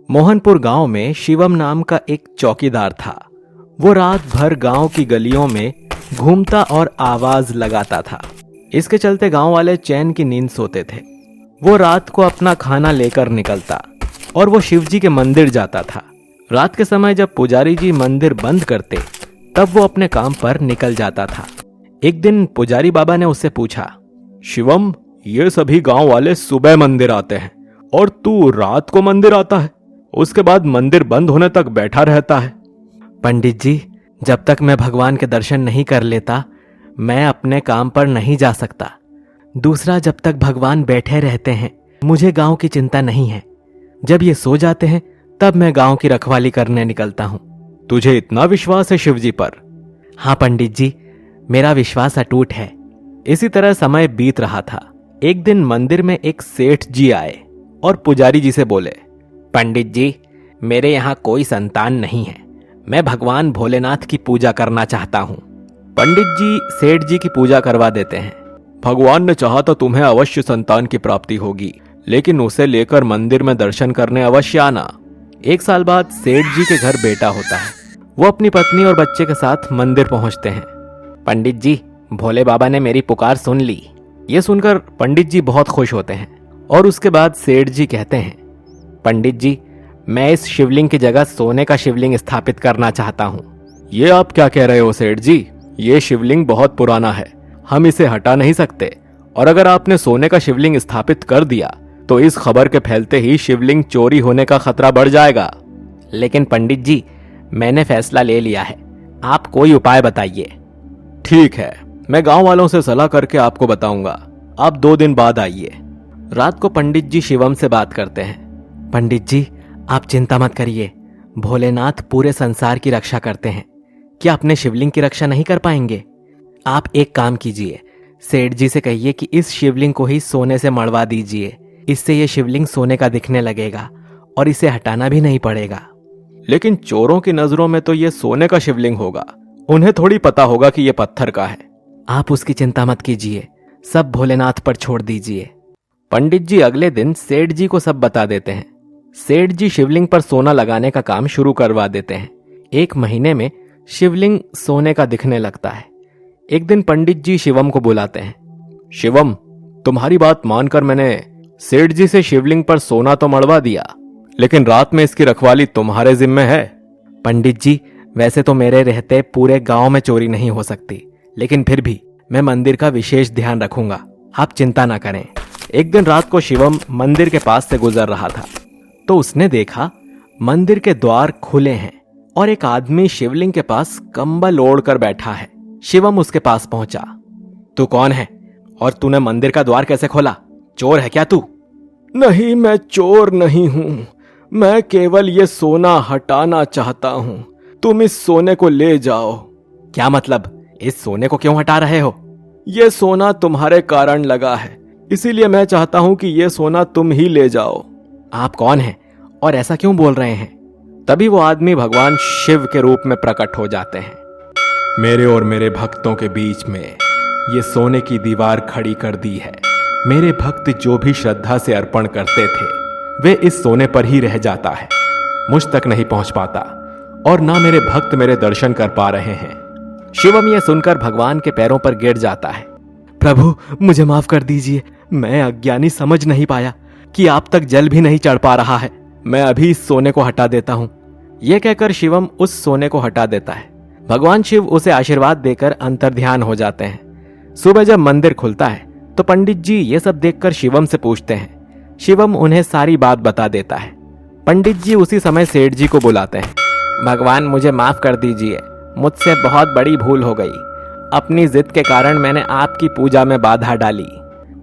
मोहनपुर गांव में शिवम नाम का एक चौकीदार था। वो रात भर गांव की गलियों में घूमता और आवाज लगाता था। इसके चलते गांव वाले चैन की नींद सोते थे। वो रात को अपना खाना लेकर निकलता और वो शिवजी के मंदिर जाता था। रात के समय जब पुजारी जी मंदिर बंद करते तब वो अपने काम पर निकल जाता था। एक दिन पुजारी बाबा ने उससे पूछा, शिवम, ये सभी गांव वाले सुबह मंदिर आते हैं और तू रात को मंदिर आता है, उसके बाद मंदिर बंद होने तक बैठा रहता है। पंडित जी, जब तक मैं भगवान के दर्शन नहीं कर लेता मैं अपने काम पर नहीं जा सकता। दूसरा, जब तक भगवान बैठे रहते हैं मुझे गांव की चिंता नहीं है। जब ये सो जाते हैं तब मैं गांव की रखवाली करने निकलता हूं। तुझे इतना विश्वास है शिवजी पर? हाँ पंडित जी, मेरा विश्वास अटूट है। इसी तरह समय बीत रहा था। एक दिन मंदिर में एक सेठ जी आए और पुजारी जी से बोले, पंडित जी, मेरे यहाँ कोई संतान नहीं है। मैं भगवान भोलेनाथ की पूजा करना चाहता हूँ। पंडित जी सेठ जी की पूजा करवा देते हैं। भगवान ने चाहा तो तुम्हें अवश्य संतान की प्राप्ति होगी, लेकिन उसे लेकर मंदिर में दर्शन करने अवश्य आना। एक साल बाद सेठ जी के घर बेटा होता है। वो अपनी पत्नी और बच्चे के साथ मंदिर पहुंचते हैं। पंडित जी, भोले बाबा ने मेरी पुकार सुन ली। ये सुनकर पंडित जी बहुत खुश होते हैं और उसके बाद सेठ जी कहते हैं, पंडित जी, मैं इस शिवलिंग की जगह सोने का शिवलिंग स्थापित करना चाहता हूँ। ये आप क्या कह रहे हो सेठ जी? ये शिवलिंग बहुत पुराना है, हम इसे हटा नहीं सकते, और अगर आपने सोने का शिवलिंग स्थापित कर दिया तो इस खबर के फैलते ही शिवलिंग चोरी होने का खतरा बढ़ जाएगा। लेकिन पंडित जी, मैंने फैसला ले लिया है, आप कोई उपाय बताइए। ठीक है, मैं गांव वालों से सलाह करके आपको बताऊंगा। आप 2 दिन बाद आइए। रात को पंडित जी शिवम से बात करते हैं। पंडित जी, आप चिंता मत करिए, भोलेनाथ पूरे संसार की रक्षा करते हैं। क्या अपने शिवलिंग की रक्षा नहीं कर पाएंगे? आप एक काम कीजिए, सेठ जी से कहिए कि इस शिवलिंग को ही सोने से मड़वा दीजिए। इससे ये शिवलिंग सोने का दिखने लगेगा और इसे हटाना भी नहीं पड़ेगा। लेकिन चोरों की नजरों में तो ये सोने का शिवलिंग होगा, उन्हें थोड़ी पता होगा कि ये पत्थर का है। आप उसकी चिंता मत कीजिए, सब भोलेनाथ पर छोड़ दीजिए। पंडित जी अगले दिन सेठ जी को सब बता देते हैं। सेठ जी शिवलिंग पर सोना लगाने का काम शुरू करवा देते हैं। 1 महीने में शिवलिंग सोने का दिखने लगता है। एक दिन पंडित जी शिवम को बुलाते हैं। शिवम, तुम्हारी बात मानकर मैंने सेठ जी से शिवलिंग पर सोना तो मड़वा दिया, लेकिन रात में इसकी रखवाली तुम्हारे जिम्मे है। पंडित जी, वैसे तो मेरे रहते पूरे गांव में चोरी नहीं हो सकती, लेकिन फिर भी मैं मंदिर का विशेष ध्यान रखूंगा, आप चिंता ना करें। एक दिन रात को शिवम मंदिर के पास से गुजर रहा था तो उसने देखा मंदिर के द्वार खुले हैं और एक आदमी शिवलिंग के पास कंबल ओढ़कर बैठा है। शिवम उसके पास पहुंचा। तू कौन है और तूने मंदिर का द्वार कैसे खोला? चोर है क्या तू? नहीं, मैं चोर नहीं हूं, मैं केवल ये सोना हटाना चाहता हूं। तुम इस सोने को ले जाओ। क्या मतलब? इस सोने को क्यों हटा रहे हो? ये सोना तुम्हारे कारण लगा है, इसीलिए मैं चाहता हूं कि ये सोना तुम ही ले जाओ। आप कौन हैं और ऐसा क्यों बोल रहे हैं? तभी वो आदमी भगवान शिव के रूप में प्रकट हो जाते हैं। मेरे और मेरे भक्तों के बीच में ये सोने की दीवार खड़ी कर दी है। मेरे भक्त जो भी श्रद्धा से अर्पण करते थे वे इस सोने पर ही रह जाता है, मुझ तक नहीं पहुंच पाता और ना मेरे भक्त मेरे दर्शन कर पा रहे हैं। शिवम ये सुनकर भगवान के पैरों पर गिर जाता है। प्रभु, मुझे माफ कर दीजिए, मैं अज्ञानी समझ नहीं पाया कि आप तक जल भी नहीं चढ़ पा रहा है। मैं अभी इस सोने को हटा देता हूं। यह कहकर शिवम उस सोने को हटा देता है। भगवान शिव उसे आशीर्वाद देकर अंतर्ध्यान हो जाते हैं। सुबह जब मंदिर खुलता है तो पंडित जी ये सब देखकर शिवम से पूछते हैं। शिवम उन्हें सारी बात बता देता है। पंडित जी उसी समय सेठ जी को बुलाते हैं। भगवान, मुझे माफ कर दीजिए, मुझसे बहुत बड़ी भूल हो गई। अपनी जिद के कारण मैंने आपकी पूजा में बाधा डाली।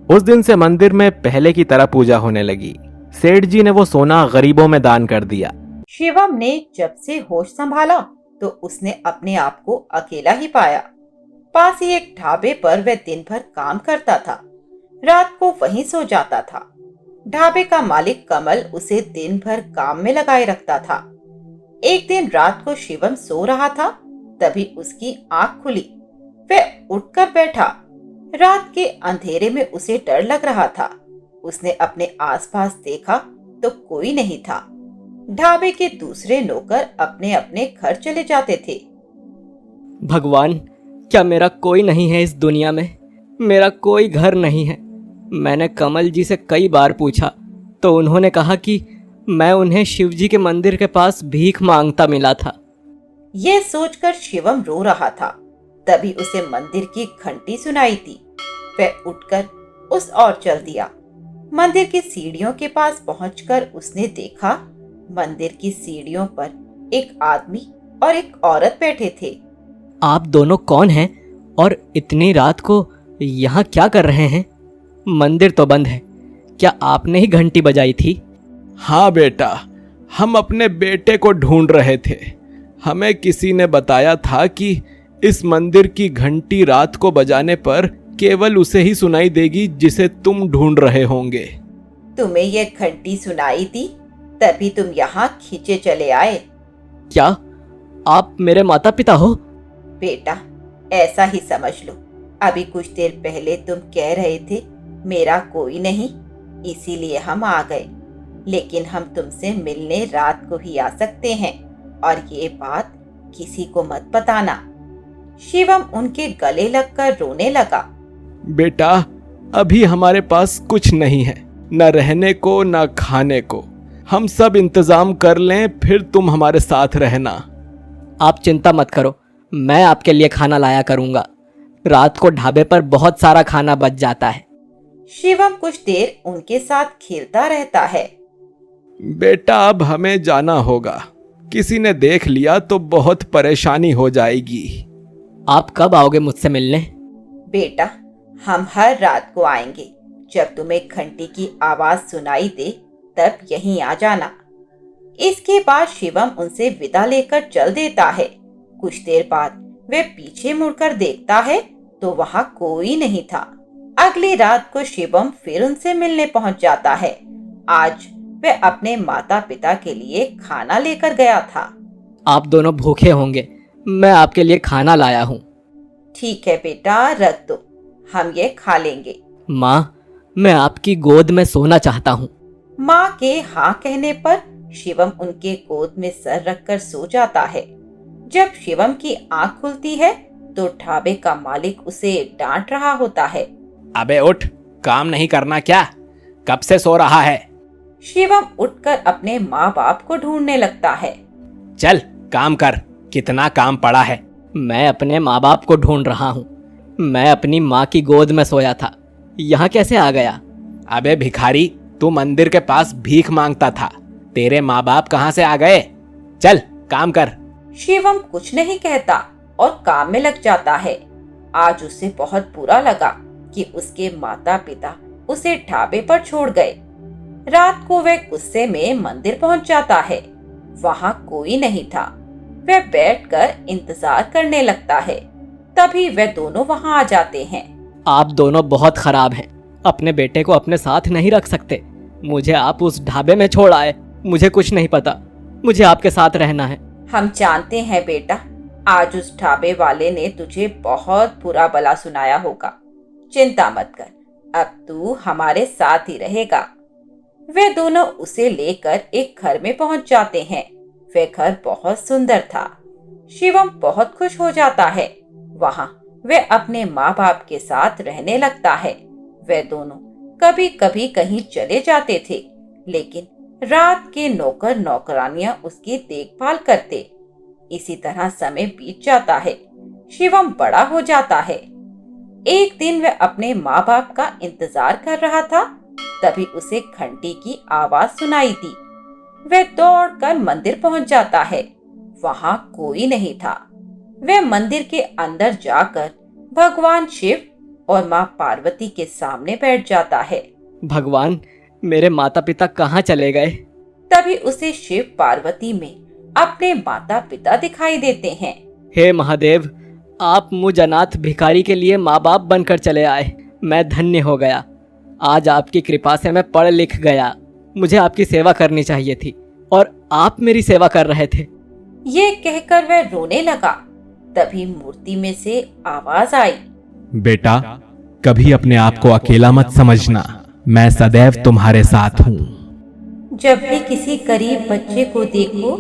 उस दिन से मंदिर में पहले की तरह पूजा होने लगी। सेठ जी ने वो सोना गरीबों में दान कर दिया। शिवम ने जब से होश संभाला तो उसने अपने आप को अकेला ही पाया। पास ही एक ढाबे पर वह दिन भर काम करता था, रात को वहीं सो जाता था। ढाबे का मालिक कमल उसे दिन भर काम में लगाए रखता था। एक दिन रात को शिवम सो रहा था, तभी उसकी आंख खुली। वह उठकर बैठा। रात के अंधेरे में उसे डर लग रहा था। उसने अपने आसपास देखा तो कोई नहीं था। ढाबे के दूसरे नौकर अपने अपने घर चले जाते थे। भगवान, क्या मेरा कोई नहीं है इस दुनिया में? मेरा कोई घर नहीं है। मैंने कमल जी से कई बार पूछा तो उन्होंने कहा कि मैं उन्हें शिवजी के मंदिर के पास भीख मांगता मिला था। ये सोचकर शिवम रो रहा था। तभी उसे मंदिर की घंटी सुनाई दी। वह उठकर उस ओर चल दिया। मंदिर की सीढ़ियों के पास पहुंचकर उसने देखा, मंदिर की सीढ़ियों पर एक आदमी और एक औरत बैठे थे। आप दोनों कौन हैं और इतनी रात को यहाँ क्या कर रहे हैं? मंदिर तो बंद है। क्या आपने ही घंटी बजाई थी? हाँ बेटा, हम अपने बेटे को ढूंढ रहे थे। हमें किसी ने बताया था कि इस मंदिर की घंटी रात को बजाने पर केवल उसे ही सुनाई देगी जिसे तुम ढूंढ रहे होंगे। तुम्हें यह घंटी सुनाई दी, तभी तुम यहाँ खींचे चले आए। क्या आप मेरे माता पिता हो? बेटा, ऐसा ही समझ लो। अभी कुछ देर पहले तुम कह रहे थे मेरा कोई नहीं, इसीलिए हम आ गए। लेकिन हम तुमसे मिलने रात को ही आ सकते हैं, और ये बात किसी को मत बताना। शिवम उनके गले लगकर रोने लगा। बेटा, अभी हमारे पास कुछ नहीं है, न रहने को न खाने को। हम सब इंतजाम कर लें, फिर तुम हमारे साथ रहना। आप चिंता मत करो, मैं आपके लिए खाना लाया करूँगा। रात को ढाबे पर बहुत सारा खाना बच जाता है। शिवम कुछ देर उनके साथ खेलता रहता है। बेटा, अब हमें जाना होगा। किसी ने देख लिया तो बहुत परेशानी हो जाएगी। आप कब आओगे मुझसे मिलने? बेटा, हम हर रात को आएंगे। जब तुम्हें घंटी की आवाज सुनाई दे तब यहीं आ जाना। इसके बाद शिवम उनसे विदा लेकर चल देता है। कुछ देर बाद वह पीछे मुड़कर देखता है तो वहां कोई नहीं था। अगली रात को शिवम फिर उनसे मिलने पहुंच जाता है। आज वह अपने माता पिता के लिए खाना लेकर गया था। आप दोनों भूखे होंगे, मैं आपके लिए खाना लाया हूँ। ठीक है बेटा, रख दो, हम ये खा लेंगे। माँ, मैं आपकी गोद में सोना चाहता हूँ। माँ के हाँ कहने पर शिवम उनके गोद में सर रखकर सो जाता है। जब शिवम की आंख खुलती है तो ढाबे का मालिक उसे डांट रहा होता है। अबे उठ, काम नहीं करना क्या? कब से सो रहा है? शिवम उठकर अपने माँ बाप को ढूंढने लगता है। चल काम कर, कितना काम पड़ा है। मैं अपने माँ बाप को ढूंढ रहा हूँ। मैं अपनी माँ की गोद में सोया था, यहाँ कैसे आ गया? अबे भिखारी, तू मंदिर के पास भीख मांगता था। तेरे माँ बाप कहाँ से आ गए? चल काम कर। शिवम कुछ नहीं कहता और काम में लग जाता है। आज उसे बहुत बुरा लगा कि उसके माता पिता उसे ढाबे पर छोड़ गए। रात को वह गुस्से में मंदिर पहुंच जाता है। वहां कोई नहीं था। वह बैठकर इंतजार करने लगता है। तभी वह दोनों वहां आ जाते हैं। आप दोनों बहुत खराब हैं। अपने बेटे को अपने साथ नहीं रख सकते। मुझे आप उस ढाबे में छोड़ आए। मुझे कुछ नहीं पता, मुझे आपके साथ रहना है। हम जानते हैं बेटा, आज उस ढाबे वाले ने तुझे बहुत बुरा भला सुनाया होगा। चिंता मत कर, अब तू हमारे साथ ही रहेगा। वे दोनों उसे लेकर एक घर में पहुंच जाते हैं। वह घर बहुत सुंदर था। शिवम बहुत खुश हो जाता है। वहां वह अपने माँ बाप के साथ रहने लगता है। वे दोनों कभी कभी कहीं चले जाते थे, लेकिन रात के नौकर नौकरानियां उसकी देखभाल करते। इसी तरह समय बीत जाता है। शिवम बड़ा हो जाता है। एक दिन वह अपने माँ बाप का इंतजार कर रहा था। तभी उसे घंटी की आवाज सुनाई दी। वह दौड़कर मंदिर पहुंच जाता है। वहां कोई नहीं था। वह मंदिर के अंदर जाकर भगवान शिव और माँ पार्वती के सामने बैठ जाता है। भगवान, मेरे माता पिता कहाँ चले गए? तभी उसे शिव पार्वती में अपने माता पिता दिखाई देते हैं। हे महादेव, आप मुझ अनाथ भिखारी के लिए माँ बाप बनकर चले आए। मैं धन्य हो गया। आज आपकी कृपा से मैं पढ़ लिख गया। मुझे आपकी सेवा करनी चाहिए थी और आप मेरी सेवा कर रहे थे। ये कहकर वह रोने लगा। तभी मूर्ति में से आवाज आई, बेटा, कभी अपने आप को अकेला मत समझना। मैं सदैव तुम्हारे साथ हूँ। जब भी किसी गरीब बच्चे को देखो,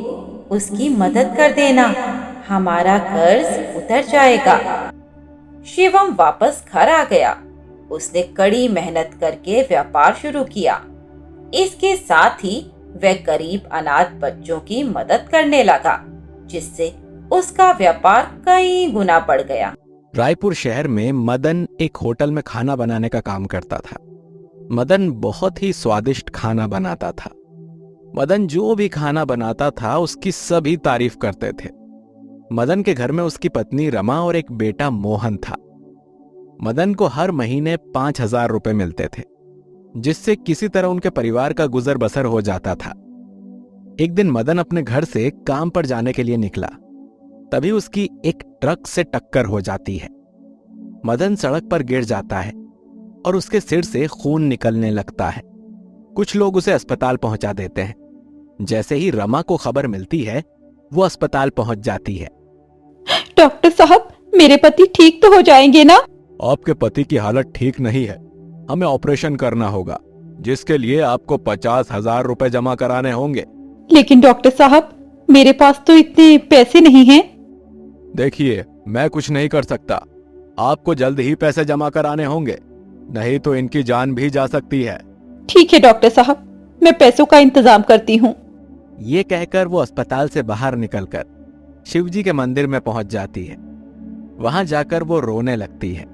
उसकी मदद कर देना, हमारा कर्ज उतर जाएगा। शिवम वापस घर आ गया। उसने कड़ी मेहनत करके व्यापार शुरू किया। इसके साथ ही वह गरीब अनाथ बच्चों की मदद करने लगा, जिससे उसका व्यापार कई गुना बढ़ गया। रायपुर शहर में मदन एक होटल में खाना बनाने का काम करता था। मदन बहुत ही स्वादिष्ट खाना बनाता था। मदन जो भी खाना बनाता था उसकी सभी तारीफ करते थे। मदन के घर में उसकी पत्नी रमा और एक बेटा मोहन था। मदन को हर महीने 5,000 रुपए मिलते थे, जिससे किसी तरह उनके परिवार का गुजर बसर हो जाता था। एक दिन मदन अपने घर से काम पर जाने के लिए निकला, तभी उसकी एक ट्रक से टक्कर हो जाती है। मदन सड़क पर गिर जाता है और उसके सिर से खून निकलने लगता है। कुछ लोग उसे अस्पताल पहुंचा देते हैं। जैसे ही रमा को खबर मिलती है, वो अस्पताल पहुंच जाती है। डॉक्टर साहब, मेरे पति ठीक तो हो जाएंगे ना? आपके पति की हालत ठीक नहीं है, हमें ऑपरेशन करना होगा, जिसके लिए आपको 50,000 रुपए जमा कराने होंगे। लेकिन डॉक्टर साहब, मेरे पास तो इतने पैसे नहीं हैं। देखिए, मैं कुछ नहीं कर सकता, आपको जल्द ही पैसे जमा कराने होंगे, नहीं तो इनकी जान भी जा सकती है। ठीक है डॉक्टर साहब, मैं पैसों का इंतजाम करती हूँ। ये कहकर वो अस्पताल से बाहर निकलकर शिवजी के मंदिर में पहुंच जाती है। वहां जाकर वो रोने लगती है।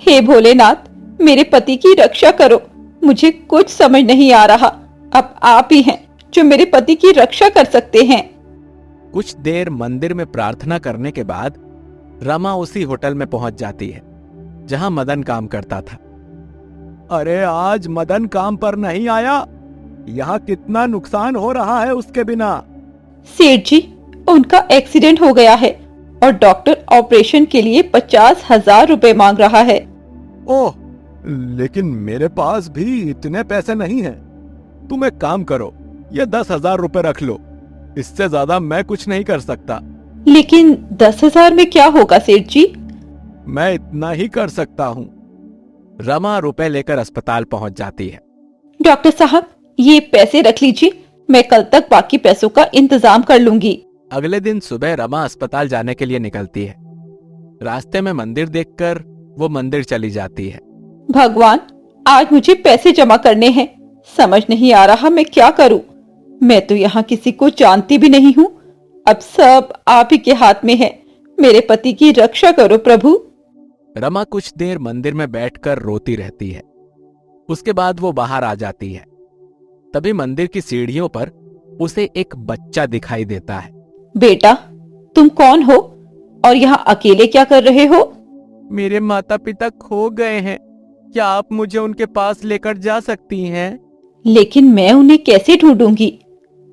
हे भोलेनाथ, मेरे पति की रक्षा करो, मुझे कुछ समझ नहीं आ रहा। अब आप ही हैं जो मेरे पति की रक्षा कर सकते हैं। कुछ देर मंदिर में प्रार्थना करने के बाद रमा उसी होटल में पहुंच जाती है जहां मदन काम करता था। अरे, आज मदन काम पर नहीं आया, यहाँ कितना नुकसान हो रहा है उसके बिना। सेठ जी, उनका एक्सीडेंट हो गया है और डॉक्टर ऑपरेशन के लिए 50,000 रुपए मांग रहा है। ओह, लेकिन मेरे पास भी इतने पैसे नहीं हैं। तुम एक काम करो, ये 10,000 रुपए रख लो, इससे ज्यादा मैं कुछ नहीं कर सकता। लेकिन 10,000 में क्या होगा सेठ जी? मैं इतना ही कर सकता हूँ। रमा रुपए लेकर अस्पताल पहुंच जाती है। डॉक्टर साहब, ये पैसे रख लीजिए, मैं कल तक बाकी पैसों का इंतजाम कर लूंगी। अगले दिन सुबह रमा अस्पताल जाने के लिए निकलती है। रास्ते में मंदिर देखकर वो मंदिर चली जाती है। भगवान, आज मुझे पैसे जमा करने हैं, समझ नहीं आ रहा मैं क्या करूं। मैं तो यहाँ किसी को जानती भी नहीं हूँ। अब सब आप ही के हाथ में है, मेरे पति की रक्षा करो प्रभु। रमा कुछ देर मंदिर में बैठकर रोती रहती है। उसके बाद वो बाहर आ जाती है। तभी मंदिर की सीढ़ियों पर उसे एक बच्चा दिखाई देता है। बेटा, तुम कौन हो और यहाँ अकेले क्या कर रहे हो? मेरे माता पिता खो गए हैं, क्या आप मुझे उनके पास लेकर जा सकती हैं? लेकिन मैं उन्हें कैसे ढूंढूंगी?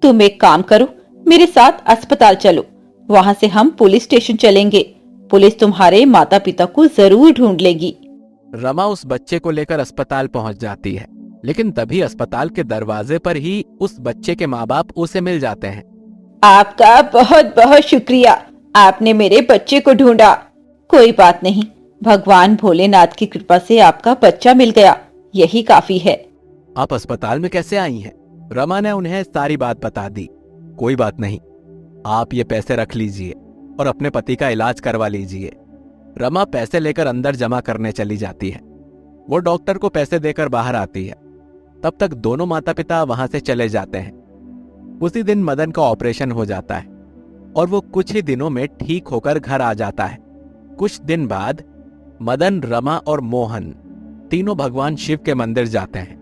तुम एक काम करो, मेरे साथ अस्पताल चलो, वहाँ से हम पुलिस स्टेशन चलेंगे। पुलिस तुम्हारे माता पिता को जरूर ढूंढ लेगी। रमा उस बच्चे को लेकर अस्पताल पहुंच जाती है, लेकिन तभी अस्पताल के दरवाजे पर ही उस बच्चे के माँ बाप उसे मिल जाते हैं। आपका बहुत बहुत शुक्रिया, आपने मेरे बच्चे को ढूंढा। कोई बात नहीं, भगवान भोलेनाथ की कृपा से आपका बच्चा मिल गया, यही काफी है। आप अस्पताल में कैसे आई हैं? रमा ने उन्हें सारी बात बता दी। कोई बात नहीं, आप ये पैसे रख लीजिए और अपने पति का इलाज करवा लीजिए। रमा पैसे लेकर अंदर जमा करने चली जाती है। वो डॉक्टर को पैसे देकर बाहर आती है। तब तक दोनों माता पिता वहां से चले जाते हैं। उसी दिन मदन का ऑपरेशन हो जाता है और वो कुछ ही दिनों में ठीक होकर घर आ जाता है। कुछ दिन बाद मदन, रमा और मोहन तीनों भगवान शिव के मंदिर जाते हैं।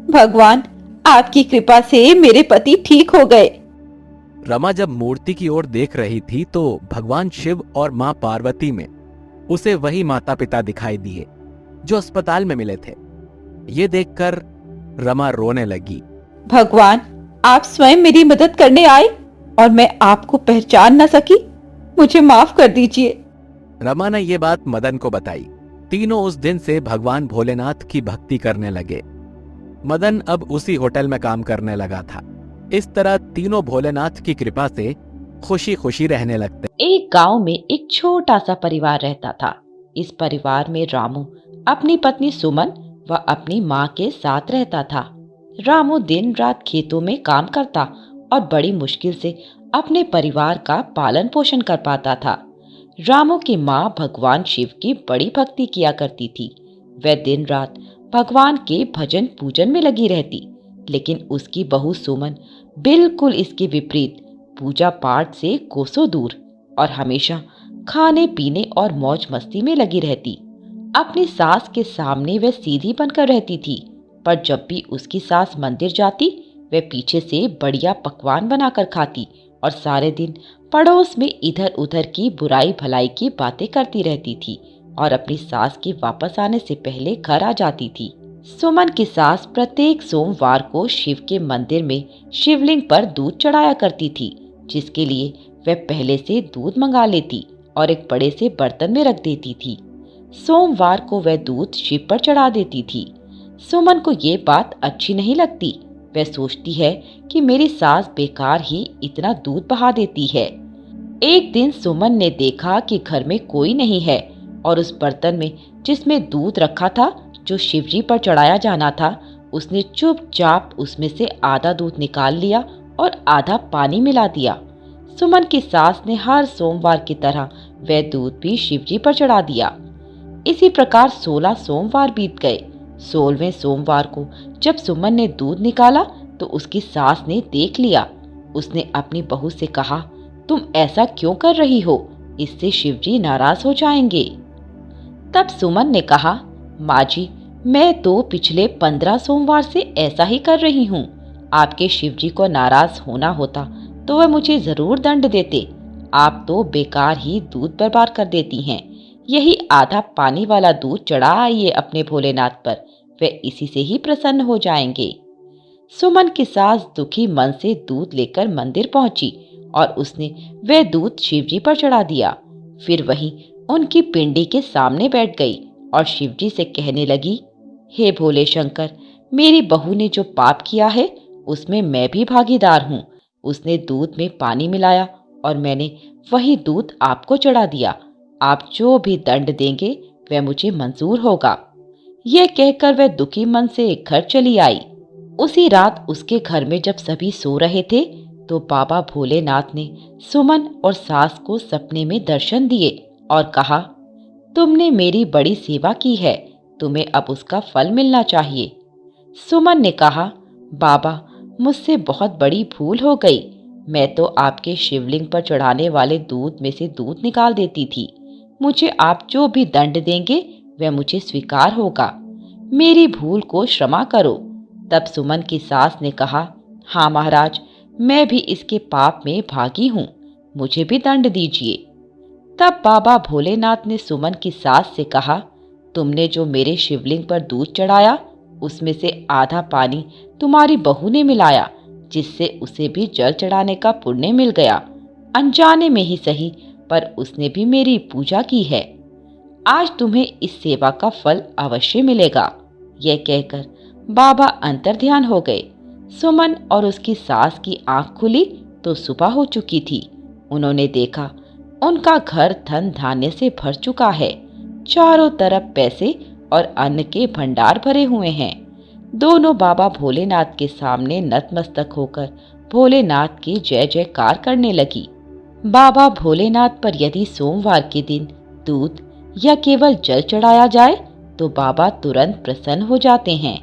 भगवान, आपकी कृपा से मेरे पति ठीक हो गए। रमा जब मूर्ति की ओर देख रही थी तो भगवान शिव और मां पार्वती में उसे वही माता पिता दिखाई दिए जो अस्पताल में मिले थे। ये देखकर रमा रोने लगी। भगवान, आप स्वयं मेरी मदद करने आए और मैं आपको पहचान न सकी, मुझे माफ कर दीजिए। रमा ने ये बात मदन को बताई। तीनों उस दिन से भगवान भोलेनाथ की भक्ति करने लगे। मदन अब उसी होटल में काम करने लगा था। इस तरह तीनों भोलेनाथ की कृपा से खुशी खुशी रहने लगते। एक गांव में एक छोटा सा परिवार रहता था। इस परिवार में रामू अपनी पत्नी सुमन व अपनी माँ के साथ रहता था। रामू दिन रात खेतों में काम करता और बड़ी मुश्किल से अपने परिवार का पालन पोषण कर पाता था। रामू की माँ भगवान शिव की बड़ी भक्ति किया करती थी। वह दिन रात भगवान के भजन पूजन में लगी रहती, लेकिन उसकी बहू सुमन बिल्कुल इसके विपरीत पूजा पाठ से कोसों दूर और हमेशा खाने पीने और मौज मस्ती में लगी रहती। अपनी सास के सामने वह सीधी बनकर रहती थी, पर जब भी उसकी सास मंदिर जाती वह पीछे से बढ़िया पकवान बनाकर खाती और सारे दिन पड़ोस में इधर उधर की बुराई भलाई की बातें करती रहती थी और अपनी सास के वापस आने से पहले घर आ जाती थी। सुमन की सास प्रत्येक सोमवार को शिव के मंदिर में शिवलिंग पर दूध चढ़ाया करती थी, जिसके लिए वह पहले से दूध मंगा लेती और एक बड़े से बर्तन में रख देती थी। सोमवार को वह दूध शिव पर चढ़ा देती थी। सुमन को ये बात अच्छी नहीं लगती। वह सोचती है कि मेरी सास बेकार ही इतना दूध बहा देती है। एक दिन सुमन ने देखा कि घर में कोई नहीं है और उस बर्तन में जिसमें दूध रखा था, जो शिवजी पर चढ़ाया जाना था, उसने चुपचाप उसमें से आधा दूध निकाल लिया और आधा पानी मिला दिया। सुमन की सास ने हर सोमवार की तरह वह दूध भी शिवजी पर चढ़ा दिया। इसी प्रकार 16 सोमवार बीत गए। 16वें सोमवार को जब सुमन ने दूध निकाला तो उसकी सास ने देख लिया। उसने अपनी बहू से कहा, तुम ऐसा क्यों कर रही हो? इससे शिवजी नाराज हो जाएंगे। तब सुमन ने कहा, माँ जी, मैं तो पिछले 15 सोमवार से ऐसा ही कर रही हूँ। आपके शिवजी को नाराज होना होता तो वह मुझे जरूर दंड देते। आप तो बेकार ही दूध बर्बाद कर देती हैं। यही आधा पानी वाला दूध चढ़ा आइए अपने भोलेनाथ पर, वे इसी से ही प्रसन्न हो जाएंगे। सुमन की सास दुखी मन से दूध लेकर मंदिर पहुंची और उसने वह दूध शिवजी पर चढ़ा दिया। फिर वहीं उनकी पिंडी के सामने बैठ गई और शिवजी से कहने लगी, हे भोले शंकर, मेरी बहू ने जो पाप किया है उसमें मैं भी भागीदार हूँ। उसने दूध में पानी मिलाया और मैंने वही दूध आपको चढ़ा दिया। आप जो भी दंड देंगे वह मुझे मंजूर होगा। यह कहकर वह दुखी मन से एक घर चली आई। उसी रात उसके घर में जब सभी सो रहे थे तो बाबा भोलेनाथ ने सुमन और सास को सपने में दर्शन दिए और कहा, तुमने मेरी बड़ी सेवा की है, तुम्हें अब उसका फल मिलना चाहिए। सुमन ने कहा, बाबा, मुझसे बहुत बड़ी भूल हो गई। मैं तो आपके शिवलिंग पर चढ़ाने वाले दूध में से दूध निकाल देती थी। मुझे आप जो भी दंड देंगे वह मुझे स्वीकार होगा। मेरी भूल को क्षमा करो। तब सुमन की सास ने कहा, हाँ महाराज, मैं भी इसके पाप में भागी हूँ, मुझे भी दंड दीजिए। तब बाबा भोलेनाथ ने सुमन की सास से कहा, तुमने जो मेरे शिवलिंग पर दूध चढ़ाया उसमें से आधा पानी तुम्हारी बहू ने मिलाया, जिससे उसे भी जल चढ़ाने का पुण्य मिल गया। अनजाने में ही सही, पर उसने भी मेरी पूजा की है। आज तुम्हें इस सेवा का फल अवश्य मिलेगा। यह कहकर बाबा अंतर्ध्यान हो गए। सुमन और उसकी सास की आंख खुली तो सुबह हो चुकी थी। उन्होंने देखा उनका घर धन धान्य से भर चुका है। चारों तरफ पैसे और अन्न के भंडार भरे हुए हैं। दोनों बाबा भोलेनाथ के सामने नतमस्तक होकर भोलेनाथ की जय जयकार करने लगी। बाबा भोलेनाथ पर यदि सोमवार के दिन दूध या केवल जल चढ़ाया जाए तो बाबा तुरंत प्रसन्न हो जाते हैं।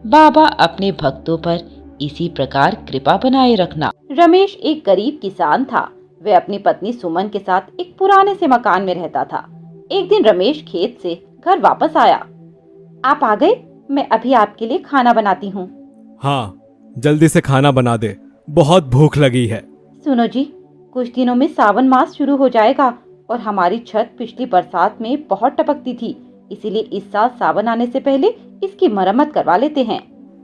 बाबा अपने भक्तों पर इसी प्रकार कृपा बनाए रखना। रमेश एक गरीब किसान था। वह अपनी पत्नी सुमन के साथ एक पुराने से मकान में रहता था। एक दिन रमेश खेत से घर वापस आया। आप आ गए? मैं अभी आपके लिए खाना बनाती हूँ। हाँ, जल्दी से खाना बना दे, बहुत भूख लगी है। सुनो जी, कुछ दिनों में सावन मास शुरू हो जाएगा और हमारी छत पिछली बरसात में बहुत टपकती थी, इसीलिए इस साल सावन आने से पहले इसकी मरम्मत करवा लेते हैं।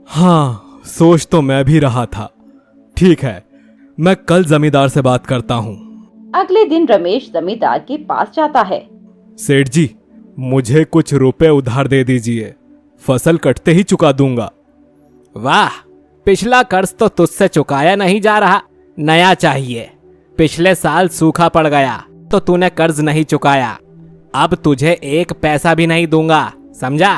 हाँ, सोच तो मैं भी रहा था। ठीक है, मैं कल जमींदार से बात करता हूँ। अगले दिन रमेश जमींदार के पास जाता है। सेठ जी, मुझे कुछ रुपए उधार दे दीजिए, फसल कटते ही चुका दूंगा। वाह, पिछला कर्ज तो तुझसे चुकाया नहीं जा रहा, नया चाहिए। पिछले साल सूखा पड़ गया तो तूने कर्ज नहीं चुकाया, अब तुझे एक पैसा भी नहीं दूंगा, समझा?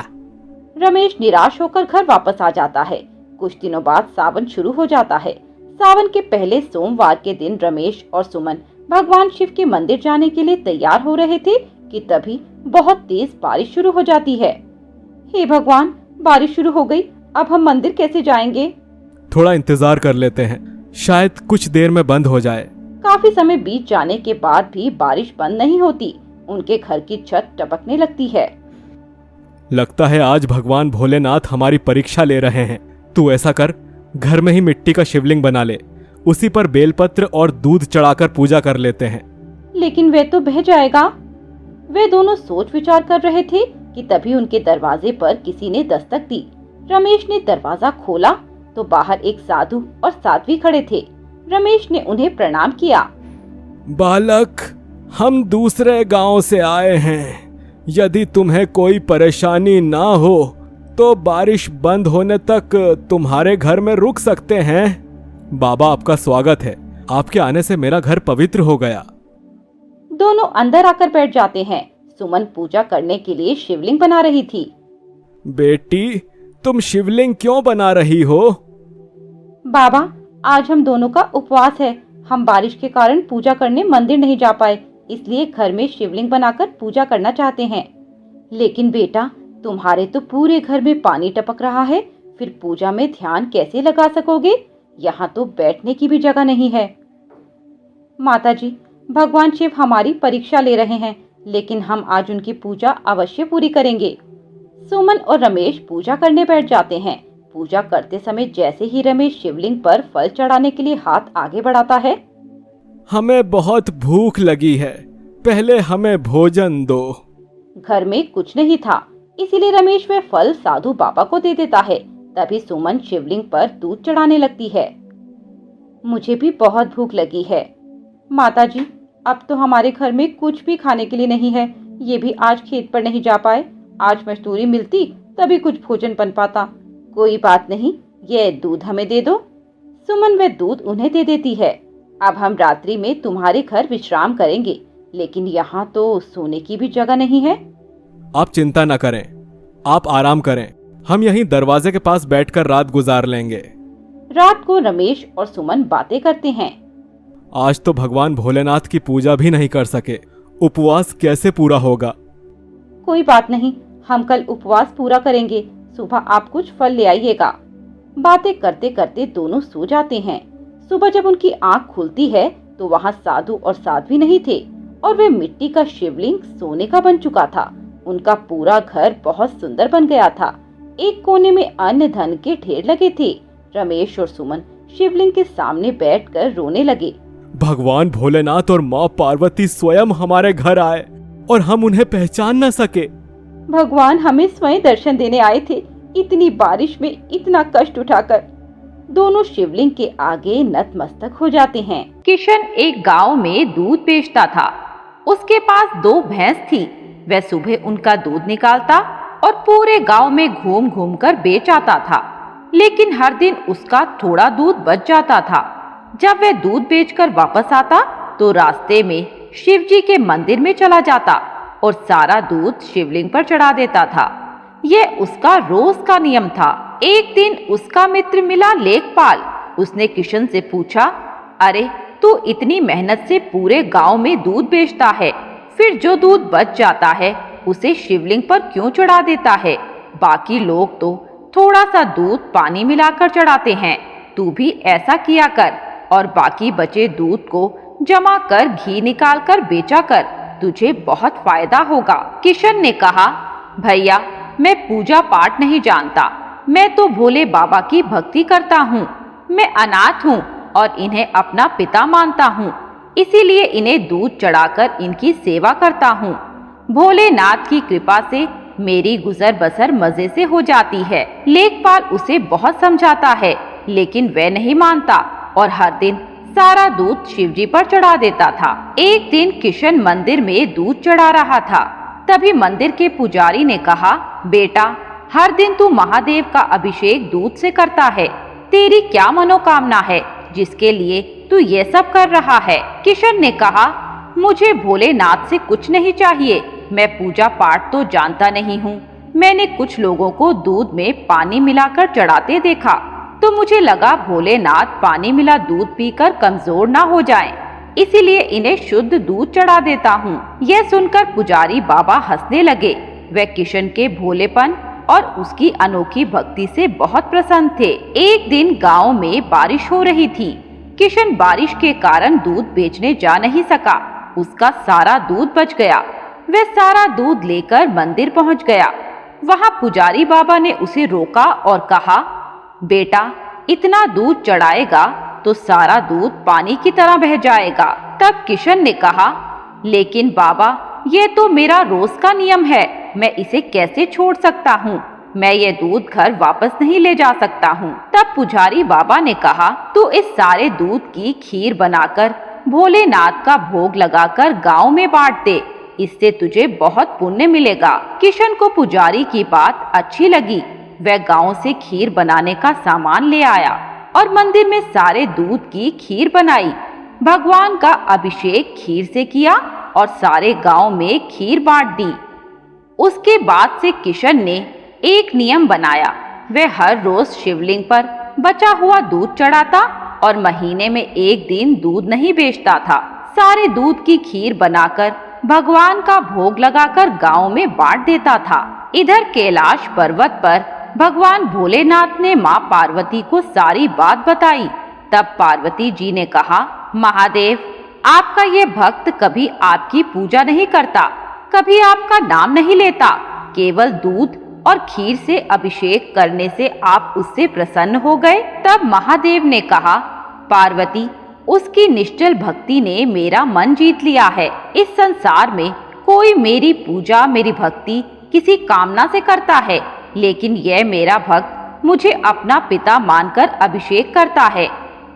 रमेश निराश होकर घर वापस आ जाता है। कुछ दिनों बाद सावन शुरू हो जाता है। सावन के पहले सोमवार के दिन रमेश और सुमन भगवान शिव के मंदिर जाने के लिए तैयार हो रहे थे कि तभी बहुत तेज बारिश शुरू हो जाती है। हे भगवान, बारिश शुरू हो गई, अब हम मंदिर कैसे जाएंगे? थोड़ा इंतजार कर लेते हैं, शायद कुछ देर में बंद हो जाए। काफी समय बीत जाने के बाद भी बारिश बंद नहीं होती। उनके घर की छत टपकने लगती है। लगता है आज भगवान भोलेनाथ हमारी परीक्षा ले रहे हैं। तू ऐसा कर, घर में ही मिट्टी का शिवलिंग बना ले, उसी पर बेलपत्र और दूध चढ़ाकर पूजा कर लेते हैं। लेकिन वे तो बह जाएगा। वे दोनों सोच विचार कर रहे थे कि तभी उनके दरवाजे पर किसी ने दस्तक दी। रमेश ने दरवाजा खोला तो बाहर एक साधु और साध्वी खड़े थे। रमेश ने उन्हें प्रणाम किया। बालक, हम दूसरे गांव से आए हैं। यदि तुम्हें कोई परेशानी ना हो तो बारिश बंद होने तक तुम्हारे घर में रुक सकते हैं। बाबा, आपका स्वागत है। आपके आने से मेरा घर पवित्र हो गया। दोनों अंदर आकर बैठ जाते हैं। सुमन पूजा करने के लिए शिवलिंग बना रही थी। बेटी, तुम शिवलिंग क्यों बना रही हो? बाबा, आज हम दोनों का उपवास है। हम बारिश के कारण पूजा करने मंदिर नहीं जा पाए, इसलिए घर में शिवलिंग बनाकर पूजा करना चाहते हैं। लेकिन बेटा, तुम्हारे तो पूरे घर में पानी टपक रहा है, फिर पूजा में ध्यान कैसे लगा सकोगे? यहाँ तो बैठने की भी जगह नहीं है। माताजी, भगवान शिव हमारी परीक्षा ले रहे हैं, लेकिन हम आज उनकी पूजा अवश्य पूरी करेंगे। सुमन और रमेश पूजा करने बैठ जाते हैं। पूजा करते समय जैसे ही रमेश शिवलिंग पर फल चढ़ाने के लिए हाथ आगे बढ़ाता है, हमें बहुत भूख लगी है, पहले हमें भोजन दो। घर में कुछ नहीं था, इसीलिए रमेश वे फल साधु बाबा को दे देता है। तभी सुमन शिवलिंग पर दूध चढ़ाने लगती है। मुझे भी बहुत भूख लगी है माताजी, अब तो हमारे घर में कुछ भी खाने के लिए नहीं है। ये भी आज खेत पर नहीं जा पाए। आज मजदूरी मिलती तभी कुछ भोजन बन पाता। कोई बात नहीं, ये दूध हमें दे दो। सुमन वे दूध उन्हें दे देती है। अब हम रात्रि में तुम्हारे घर विश्राम करेंगे, लेकिन यहाँ तो सोने की भी जगह नहीं है। आप चिंता न करें, आप आराम करें, हम यहीं दरवाजे के पास बैठकर रात गुजार लेंगे। रात को रमेश और सुमन बातें करते हैं। आज तो भगवान भोलेनाथ की पूजा भी नहीं कर सके, उपवास कैसे पूरा होगा? कोई बात नहीं, हम कल उपवास पूरा करेंगे। सुबह आप कुछ फल ले आइएगा। बातें करते करते दोनों सो जाते हैं। सुबह जब उनकी आंख खुलती है तो वहाँ साधु और साध्वी नहीं थे और वे मिट्टी का शिवलिंग सोने का बन चुका था। उनका पूरा घर बहुत सुंदर बन गया था। एक कोने में अन्न धन के ढेर लगे थे। रमेश और सुमन शिवलिंग के सामने बैठकर रोने लगे। भगवान भोलेनाथ और माँ पार्वती स्वयं हमारे घर आए और हम उन्हें पहचान न सके। भगवान हमें स्वयं दर्शन देने आए थे, इतनी बारिश में इतना कष्ट उठाकर। दोनों शिवलिंग के आगे नतमस्तक हो जाते हैं। किशन एक गांव में दूध बेचता था। उसके पास 2 भैंस थी। वह सुबह उनका दूध निकालता और पूरे गांव में घूम घूम कर बेच आता था। लेकिन हर दिन उसका थोड़ा दूध बच जाता था। जब वह दूध बेचकर वापस आता तो रास्ते में शिव जी के मंदिर में चला जाता और सारा दूध शिवलिंग पर चढ़ा देता था। यह उसका रोज का नियम था। एक दिन उसका मित्र मिला लेखपाल। उसने किशन से पूछा, अरे तू इतनी मेहनत से पूरे गांव में दूध बेचता है, फिर जो दूध बच जाता है उसे शिवलिंग पर क्यों चढ़ा देता है? बाकी लोग तो थोड़ा सा दूध पानी मिलाकर चढ़ाते हैं, तू भी ऐसा किया कर और बाकी बचे दूध को जमा कर घी निकाल कर बेचा कर, तुझे बहुत फायदा होगा। किशन ने कहा, भैया मैं पूजा पाठ नहीं जानता, मैं तो भोले बाबा की भक्ति करता हूँ। मैं अनाथ हूँ और इन्हें अपना पिता मानता हूँ, इसीलिए इन्हें दूध चढ़ाकर इनकी सेवा करता हूँ। भोलेनाथ की कृपा से मेरी गुजर बसर मजे से हो जाती है। लेखपाल उसे बहुत समझाता है, लेकिन वह नहीं मानता और हर दिन सारा दूध शिवजी पर चढ़ा देता था। एक दिन किशन मंदिर में दूध चढ़ा रहा था। तभी मंदिर के पुजारी ने कहा, बेटा हर दिन तू महादेव का अभिषेक दूध से करता है, तेरी क्या मनोकामना है जिसके लिए तू ये सब कर रहा है? किशन ने कहा, मुझे भोलेनाथ से कुछ नहीं चाहिए, मैं पूजा पाठ तो जानता नहीं हूँ। मैंने कुछ लोगों को दूध में पानी मिलाकर चढ़ाते देखा, तो मुझे लगा भोलेनाथ पानी मिला दूध पीकर कमजोर ना हो जाएं, इसीलिए इन्हें शुद्ध दूध चढ़ा देता हूँ। यह सुनकर पुजारी बाबा हंसने लगे। वे किशन के भोलेपन और उसकी अनोखी भक्ति से बहुत प्रसन्न थे। एक दिन गांव में बारिश हो रही थी। किशन बारिश के कारण दूध बेचने जा नहीं सका। उसका सारा दूध बच गया। वह सारा दूध लेकर मंदिर पहुंच गया। वहां पुजारी बाबा ने उसे रोका और कहा, बेटा, इतना दूध चढ़ाएगा तो सारा दूध पानी की तरह बह जाएगा। तब किशन ने कहा, लेकिन बाबा, ये तो मेरा रोज का नियम है, मैं इसे कैसे छोड़ सकता हूँ? मैं ये दूध घर वापस नहीं ले जा सकता हूँ। तब पुजारी बाबा ने कहा, तू इस सारे दूध की खीर बनाकर भोलेनाथ का भोग लगाकर गांव में बांट दे, इससे तुझे बहुत पुण्य मिलेगा। किशन को पुजारी की बात अच्छी लगी। वह गांव से खीर बनाने का सामान ले आया और मंदिर में सारे दूध की खीर बनाई। भगवान का अभिषेक खीर से किया और सारे गांव में खीर बांट दी। उसके बाद से किशन ने एक नियम बनाया। वह हर रोज शिवलिंग पर बचा हुआ दूध चढ़ाता और महीने में एक दिन दूध नहीं बेचता था। सारे दूध की खीर बनाकर भगवान का भोग लगाकर गांव में बांट देता था। इधर कैलाश पर्वत पर भगवान भोलेनाथ ने माँ पार्वती को सारी बात बताई। तब पार्वती जी ने कहा, महादेव, आपका ये भक्त कभी आपकी पूजा नहीं करता, कभी आपका नाम नहीं लेता, केवल दूध और खीर से अभिषेक करने से आप उससे प्रसन्न हो गए। तब महादेव ने कहा, पार्वती, उसकी निश्चल भक्ति ने मेरा मन जीत लिया है। इस संसार में कोई मेरी पूजा, मेरी भक्ति किसी कामना से करता है, लेकिन यह मेरा भक्त मुझे अपना पिता मानकर अभिषेक करता है।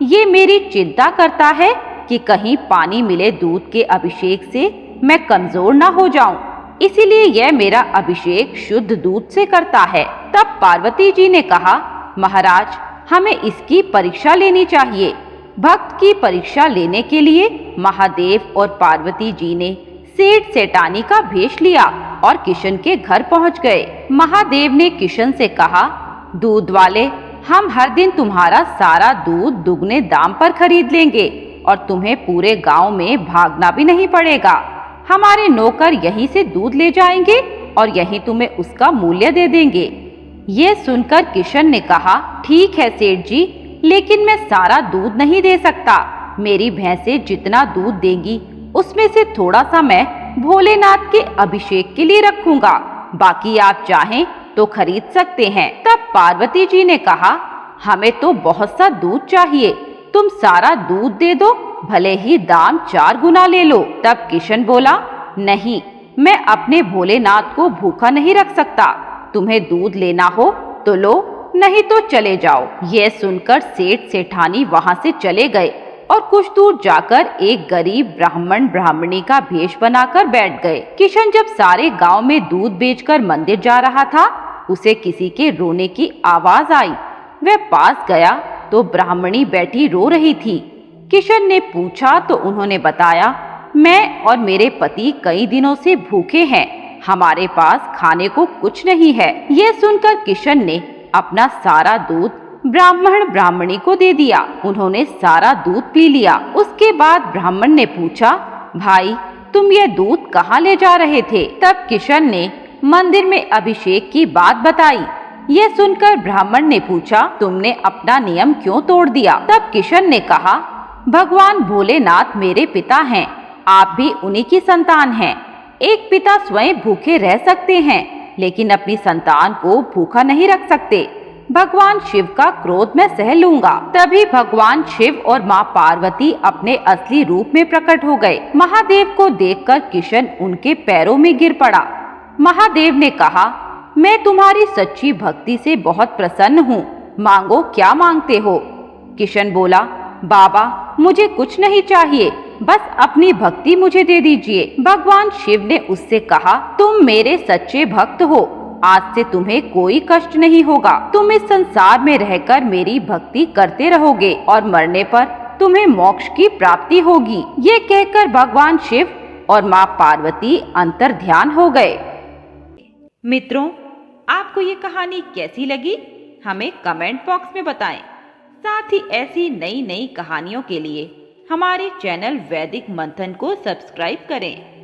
ये मेरी चिंता करता है कि कहीं पानी मिले दूध के अभिषेक से मैं कमजोर ना हो जाऊं, इसीलिए यह मेरा अभिषेक शुद्ध दूध से करता है। तब पार्वती जी ने कहा, महाराज, हमें इसकी परीक्षा लेनी चाहिए। भक्त की परीक्षा लेने के लिए महादेव और पार्वती जी ने सेठ सेठानी का भेष लिया और किशन के घर पहुंच गए। महादेव ने किशन से कहा, दूध वाले, हम हर दिन तुम्हारा सारा दूध दुगने दाम पर खरीद लेंगे और तुम्हें पूरे गांव में भागना भी नहीं पड़ेगा। हमारे नौकर यहीं से दूध ले जाएंगे और यहीं तुम्हें उसका मूल्य दे देंगे। ये सुनकर किशन ने कहा, ठीक है सेठ जी, लेकिन मैं सारा दूध नहीं दे सकता। मेरी भैंसें जितना दूध देंगी उसमें से थोड़ा सा मैं भोलेनाथ के अभिषेक के लिए रखूंगा, बाकी आप चाहें तो खरीद सकते हैं। तब पार्वती जी ने कहा, हमें तो बहुत सा दूध चाहिए, तुम सारा दूध दे दो, भले ही दाम 4 गुना ले लो। तब किशन बोला, नहीं, मैं अपने भोलेनाथ को भूखा नहीं रख सकता। तुम्हें दूध लेना हो तो लो, नहीं तो चले जाओ। यह सुनकर सेठ सेठानी वहां से चले गए और कुछ दूर जाकर एक गरीब ब्राह्मण ब्राह्मणी का भेष बनाकर बैठ गए। किशन जब सारे गांव में दूध बेचकर मंदिर जा रहा था, उसे किसी के रोने की आवाज आई। वह पास गया तो ब्राह्मणी बैठी रो रही थी। किशन ने पूछा तो उन्होंने बताया, मैं और मेरे पति कई दिनों से भूखे हैं, हमारे पास खाने को कुछ नहीं है। यह सुनकर किशन ने अपना सारा दूध ब्राह्मण ब्राह्मणी को दे दिया। उन्होंने सारा दूध पी लिया। उसके बाद ब्राह्मण ने पूछा, भाई, तुम ये दूध कहाँ ले जा रहे थे? तब किशन ने मंदिर में अभिषेक की बात बताई। यह सुनकर ब्राह्मण ने पूछा, तुमने अपना नियम क्यों तोड़ दिया? तब किशन ने कहा, भगवान भोलेनाथ मेरे पिता हैं, आप भी उन्हीं की संतान हैं। एक पिता स्वयं भूखे रह सकते हैं, लेकिन अपनी संतान को भूखा नहीं रख सकते। भगवान शिव का क्रोध मैं सह लूंगा। तभी भगवान शिव और माँ पार्वती अपने असली रूप में प्रकट हो गए। महादेव को देखकर किशन उनके पैरों में गिर पड़ा। महादेव ने कहा, मैं तुम्हारी सच्ची भक्ति से बहुत प्रसन्न हूँ, मांगो क्या मांगते हो? किशन बोला, बाबा, मुझे कुछ नहीं चाहिए, बस अपनी भक्ति मुझे दे दीजिए। भगवान शिव ने उससे कहा, तुम मेरे सच्चे भक्त हो, आज से तुम्हें कोई कष्ट नहीं होगा। तुम इस संसार में रहकर मेरी भक्ति करते रहोगे और मरने पर तुम्हें मोक्ष की प्राप्ति होगी। ये कहकर भगवान शिव और माँ पार्वती अंतर ध्यान हो गए। मित्रों, आपको ये कहानी कैसी लगी? हमें कमेंट बॉक्स में बताएं। साथ ही ऐसी नई नई कहानियों के लिए हमारे चैनल वैदिक मंथन को सब्सक्राइब करें।